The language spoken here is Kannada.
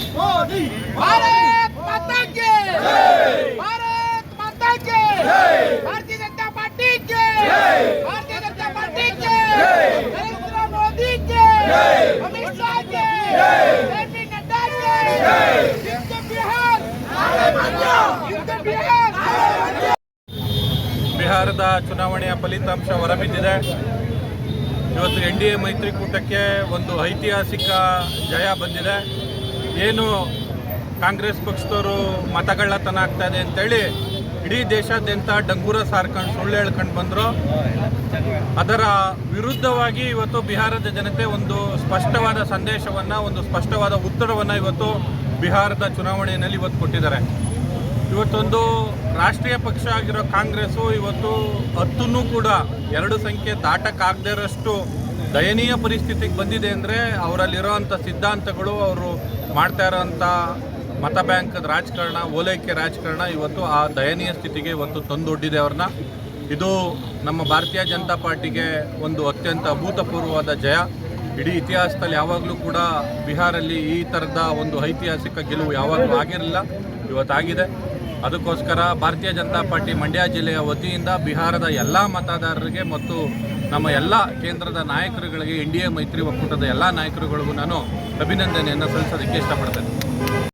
भारत माता की जय, भारत माता की जय, भारतीय जनता पार्टी की जय, भारतीय जनता पार्टी की जय, नरेंद्र मोदी की जय, अमित शाह की जय, जेपी नड्डा की जय, जिंद बिहार, जिंद बिहार। ಬಿಹಾರದ ಚುನಾವಣೆಯ ಫಲಿತಾಂಶ ಹೊರಬಿದ್ದಿದೆ. ಇವತ್ತು NDA ಮೈತ್ರಿಕೂಟಕ್ಕೆ ಒಂದು ಐತಿಹಾಸಿಕ ಜಯ ಬಂದಿದೆ. ಏನು ಕಾಂಗ್ರೆಸ್ ಪಕ್ಷದವರು ಮತಗಳ್ಳತನ ಆಗ್ತಾ ಇದೆ ಅಂತೇಳಿ ಇಡೀ ದೇಶಾದ್ಯಂತ ಡಂಗೂರ ಸಾರ್ಕೊಂಡು ಸುಳ್ಳು ಹೇಳ್ಕೊಂಡು ಬಂದರು. ಅದರ ವಿರುದ್ಧವಾಗಿ ಇವತ್ತು ಬಿಹಾರದ ಜನತೆ ಒಂದು ಸ್ಪಷ್ಟವಾದ ಸಂದೇಶವನ್ನು, ಒಂದು ಸ್ಪಷ್ಟವಾದ ಉತ್ತರವನ್ನು ಇವತ್ತು ಬಿಹಾರದ ಚುನಾವಣೆಯಲ್ಲಿ ಇವತ್ತು ಕೊಟ್ಟಿದ್ದಾರೆ. ಇವತ್ತೊಂದು ರಾಷ್ಟ್ರೀಯ ಪಕ್ಷ ಆಗಿರೋ ಕಾಂಗ್ರೆಸ್ಸು ಇವತ್ತು 10 ಕೂಡ 2 ಸಂಖ್ಯೆ ದಾಟಕ್ಕಾಗದೇ ಇರೋಷ್ಟು ದಯನೀಯ ಪರಿಸ್ಥಿತಿಗೆ ಬಂದಿದೆ. ಅಂದರೆ ಅವರಲ್ಲಿರೋವಂಥ ಸಿದ್ಧಾಂತಗಳು, ಅವರು ಮಾಡ್ತಾ ಇರೋವಂಥ ಮತ ಬ್ಯಾಂಕದ ರಾಜಕಾರಣ, ಓಲೈಕೆ ರಾಜಕಾರಣ ಇವತ್ತು ಆ ದಯನೀಯ ಸ್ಥಿತಿಗೆ ಇವತ್ತು ತಂದೊಡ್ಡಿದೆ ಅವ್ರನ್ನ. ಇದು ನಮ್ಮ ಭಾರತೀಯ ಜನತಾ ಪಾರ್ಟಿಗೆ ಒಂದು ಅತ್ಯಂತ ಅಭೂತಪೂರ್ವವಾದ ಜಯ. ಇಡೀ ಇತಿಹಾಸದಲ್ಲಿ ಯಾವಾಗಲೂ ಕೂಡ ಬಿಹಾರಲ್ಲಿ ಈ ಥರದ ಒಂದು ಐತಿಹಾಸಿಕ ಗೆಲುವು ಯಾವಾಗಲೂ ಆಗಿರಲಿಲ್ಲ, ಇವತ್ತಾಗಿದೆ. ಅದಕ್ಕೋಸ್ಕರ ಭಾರತೀಯ ಜನತಾ ಪಾರ್ಟಿ ಮಂಡ್ಯ ಜಿಲ್ಲೆಯ ವತಿಯಿಂದ ಬಿಹಾರದ ಎಲ್ಲ ಮತದಾರರಿಗೆ ಮತ್ತು ನಮ್ಮ ಎಲ್ಲ ಕೇಂದ್ರದ ನಾಯಕರುಗಳಿಗೆ, NDA ಮೈತ್ರಿ ಒಕ್ಕೂಟದ ಎಲ್ಲ ನಾಯಕರುಗಳಿಗೂ ನಾನು ಅಭಿನಂದನೆಯನ್ನು ಸಲ್ಲಿಸೋದಕ್ಕೆ ಇಷ್ಟಪಡ್ತೇನೆ.